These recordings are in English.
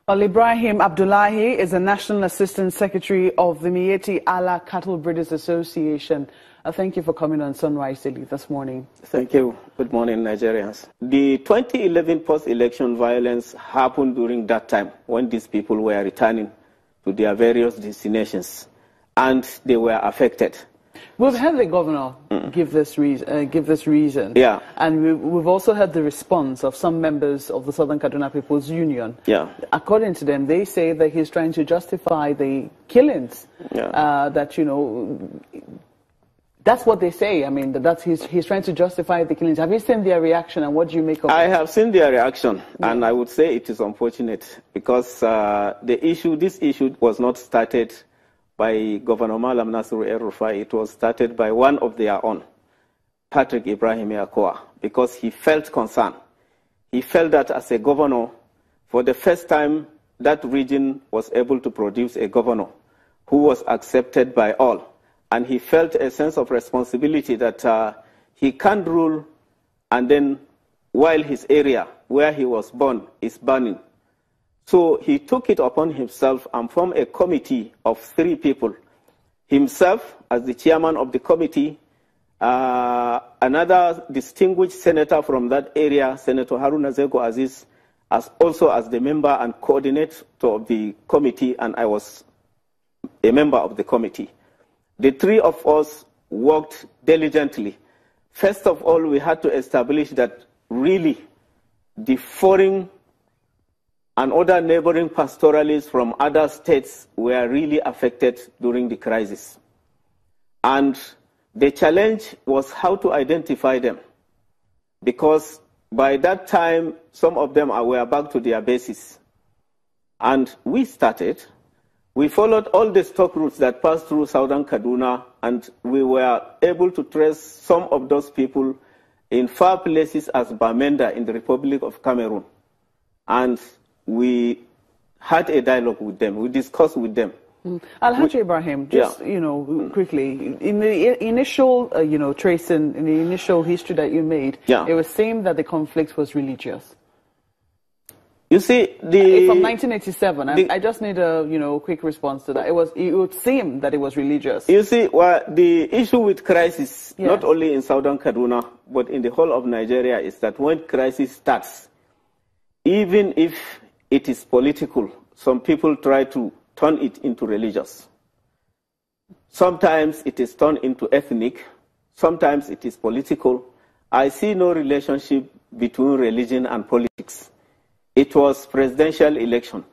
Well, Ibrahim Abdullahi is the National Assistant Secretary of the Miyetti Allah Cattle Breeders Association. Thank you for coming on Sunrise Daily this morning. Thank you. Good morning, Nigerians. The 2011 post-election violence happened during that time when these people were returning to their various destinations, and they were affected. We've heard the governor give this reason. Yeah. And we've also heard the response of some members of the Southern Kaduna People's Union. Yeah. According to them, they say that he's trying to justify the killings. Yeah. That, you know, that's what they say. I mean, he's trying to justify the killings. Have you seen their reaction, and what do you make of it? I have seen their reaction, and I would say it is unfortunate because this issue was not started by Governor Malam Nasru El-Rufai. It was started by one of their own, Patrick Ibrahim Yakoa, because he felt concern. He felt that as a governor, for the first time, that region was able to produce a governor who was accepted by all. And he felt a sense of responsibility that he can't rule, and then while his area where he was born is burning. So he took it upon himself and formed a committee of 3 people. Himself as the chairman of the committee, another distinguished senator from that area, Senator Haruna Zego Aziz, also as the member and coordinator of the committee, and I was a member of the committee. The 3 of us worked diligently. First of all, we had to establish that really the foreign and other neighboring pastoralists from other states were really affected during the crisis. And the challenge was how to identify them, because by that time, some of them were back to their bases. And we followed all the stock routes that passed through southern Kaduna, and we were able to trace some of those people in far places as Bamenda in the Republic of Cameroon. And we had a dialogue with them. We discussed with them. Alhaji Ibrahim, just, quickly, in the initial, tracing, in the initial history that you made, it was saying that the conflict was religious. You see, from 1987, I just need a, quick response to that. It would seem that it was religious. You see, the issue with crisis, not only in southern Kaduna, but in the whole of Nigeria, is that when crisis starts, even if it is political, some people try to turn it into religious. Sometimes it is turned into ethnic, sometimes it is political. I see no relationship between religion and politics. It was presidential election.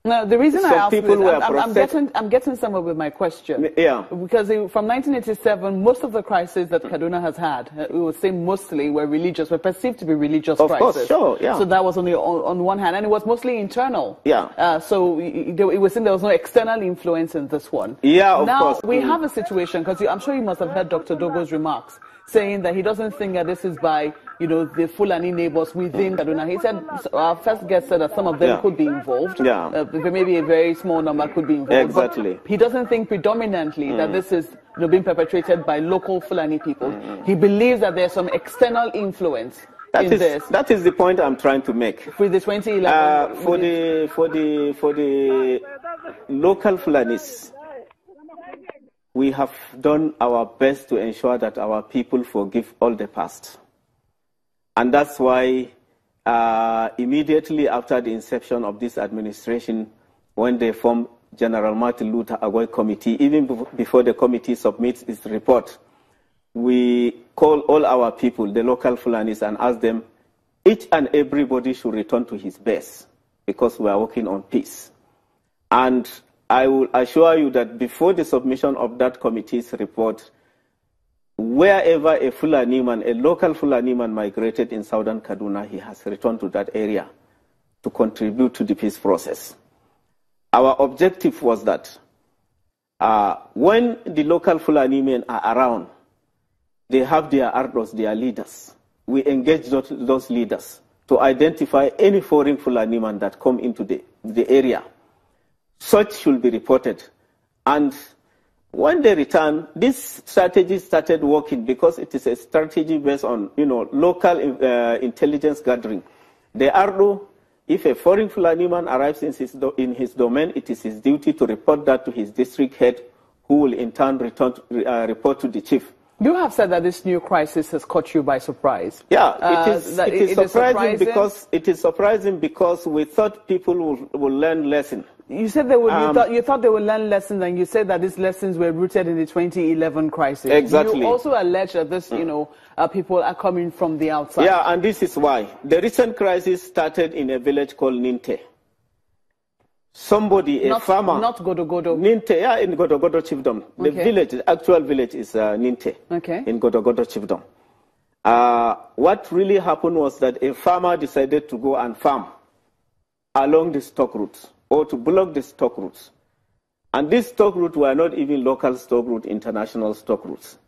No, the reason I asked this, I'm getting somewhere with my question. Yeah. Because from 1987, most of the crises that Kaduna has had, we would say mostly were religious, were perceived to be religious crises. Of course, sure, yeah. So that was on one hand, and it was mostly internal. Yeah. So it was saying there was no external influence in this one. Yeah, of course. Now we have a situation, because I'm sure you must have heard Dr. Dogo's remarks, saying that he doesn't think that this is by, the Fulani neighbors within Kaduna. He said, our first guest said that some of them could be involved. Yeah. Maybe a very small number could be involved. Exactly. But he doesn't think predominantly that this is being perpetrated by local Fulani people. He believes that there's some external influence in this. That is the point I'm trying to make. With the 2011... for the local Fulanis, we have done our best to ensure that our people forgive all the past. And that's why immediately after the inception of this administration, when they formed General Martin Luther Agoy Committee, even before the committee submits its report, we call all our people, the local Fulanis, and ask them, each and everybody should return to his base, because we are working on peace. And I will assure you that before the submission of that committee's report, wherever a Fulani man, a local Fulani man migrated in southern Kaduna, he has returned to that area to contribute to the peace process. Our objective was that when the local Fulani men are around, they have their ardos, their leaders. We engage those leaders to identify any foreign Fulani man that come into the area. Such should be reported. And when they return, this strategy started working because it is a strategy based on local intelligence gathering. The Ardo If a foreign Fulani man arrives in his domain, it is his duty to report that to his district head, who will in turn report to the chief. You have said that this new crisis has caught you by surprise. Yeah, it is surprising because we thought people will learn lessons. You said you thought they would learn lessons, and you said that these lessons were rooted in the 2011 crisis. Exactly. You also allege that this, people are coming from the outside. Yeah, and this is why. The recent crisis started in a village called Ninte. A farmer. Not Godogodo. Ninte, yeah, in Godogodo chiefdom. The village, the actual village is Ninte, in Godogodo chiefdom. What really happened was that a farmer decided to go and farm along the stock routes, or to block the stock routes. And these stock routes were not even local stock routes, international stock routes.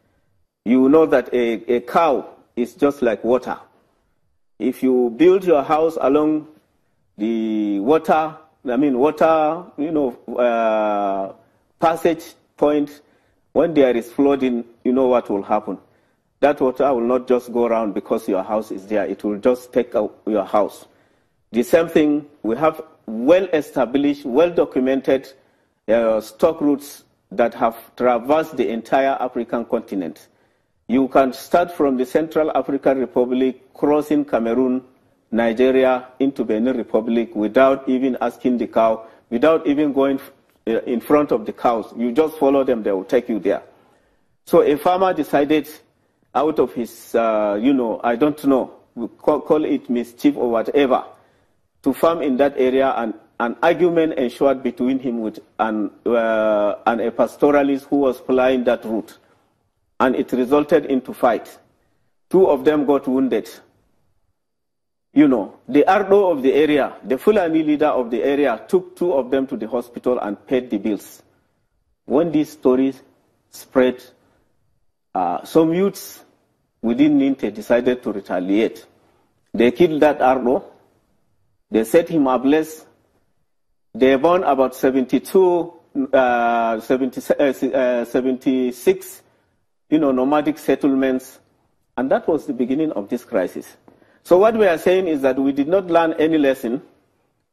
You know that a cow is just like water. If you build your house along the passage point, when there is flooding, you know what will happen. That water will not just go around because your house is there. It will just take out your house. The same thing, we have well-established, well-documented stock routes that have traversed the entire African continent. You can start from the Central African Republic, crossing Cameroon, Nigeria, into Benin Republic without even asking the cow, without even going in front of the cows. You just follow them, they will take you there. So a farmer decided out of his, I don't know, we call it mischief or whatever, to farm in that area, and an argument ensued between him and a pastoralist who was flying that route. And it resulted into fight. Two of them got wounded. The Ardo of the area, the Fulani leader of the area, took two of them to the hospital and paid the bills. When these stories spread, some youths within Ninte decided to retaliate. They killed that Ardo. They set him ablaze. They burned about 76, nomadic settlements. And that was the beginning of this crisis. So what we are saying is that we did not learn any lesson.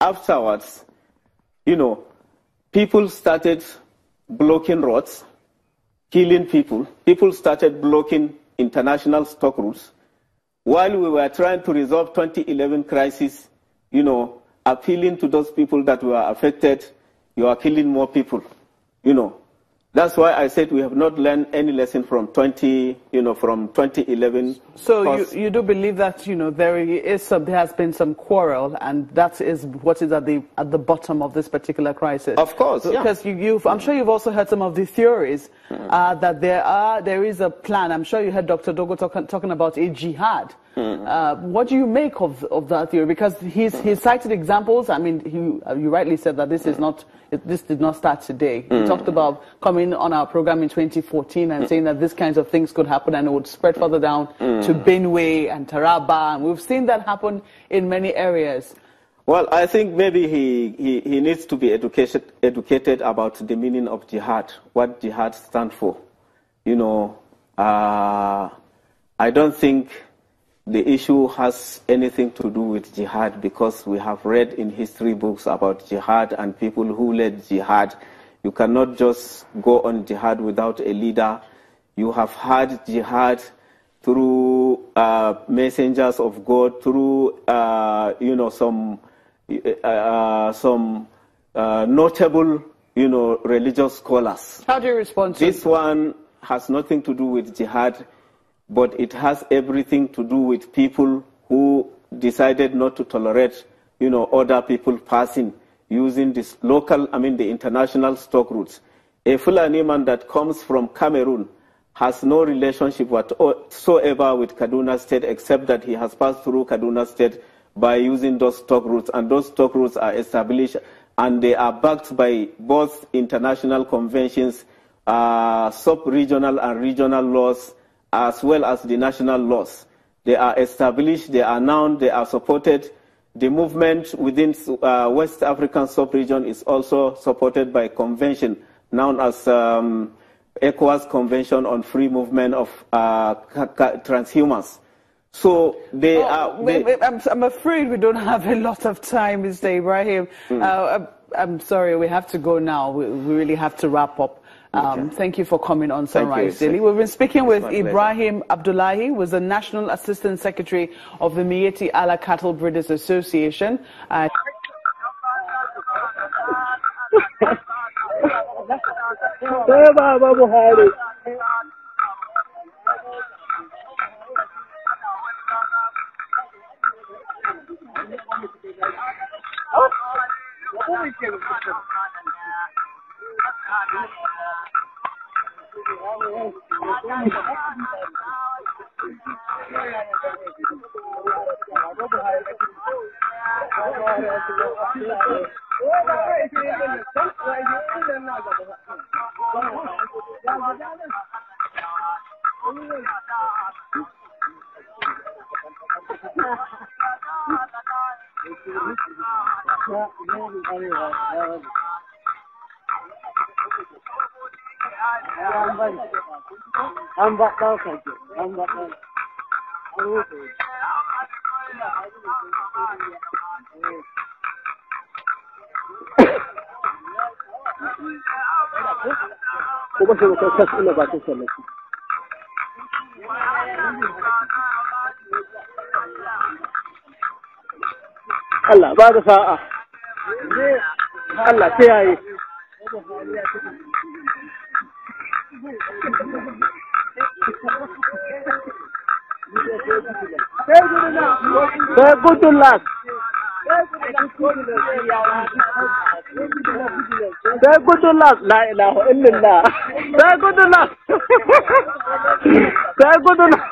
Afterwards, people started blocking roads, killing people. People started blocking international stock routes. While we were trying to resolve 2011 crisis, appealing to those people that were affected, you are killing more people. That's why I said we have not learned any lesson from 2011. So you do believe that there has been some quarrel, and that is what is at the bottom of this particular crisis. Of course, because I'm sure you've also heard some of the theories that there is a plan. I'm sure you heard Dr. Dogo talking about a jihad. What do you make of that theory? Because he's cited examples. I mean, you rightly said that this did not start today. He talked about coming on our program in 2014 and saying that these kinds of things could happen and it would spread further down to Benue and Taraba. And we've seen that happen in many areas. Well, I think maybe he needs to be educated about the meaning of jihad, what jihad stands for. I don't think the issue has anything to do with jihad, because we have read in history books about jihad and people who led jihad. You cannot just go on jihad without a leader. You have had jihad through messengers of God, through some notable religious scholars. How do you respond to this? One has nothing to do with jihad, but it has everything to do with people who decided not to tolerate, other people passing using this the international stock routes. A Fulani man that comes from Cameroon has no relationship whatsoever with Kaduna State, except that he has passed through Kaduna State by using those stock routes, and those stock routes are established and they are backed by both international conventions, sub-regional and regional laws, as well as the national laws. They are established, they are known, they are supported. The movement within West African sub-region is also supported by a convention known as ECOWAS Convention on Free Movement of Transhumans. So they are. I'm afraid we don't have a lot of time, Mr. Ibrahim. I'm sorry, we have to go now. We really have to wrap up. Thank you for coming on Sunrise Daily. We've been speaking with Ibrahim Abdullahi, who was the National Assistant Secretary of the Miyetti Allah Cattle Breeders Association. Allah ba da sa'a. Allah kiyaye. Say good luck. Say good luck. La ilaha illallah. Say good luck. Say good luck.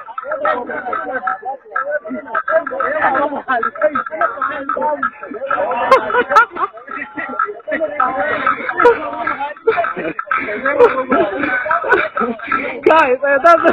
Guys, that's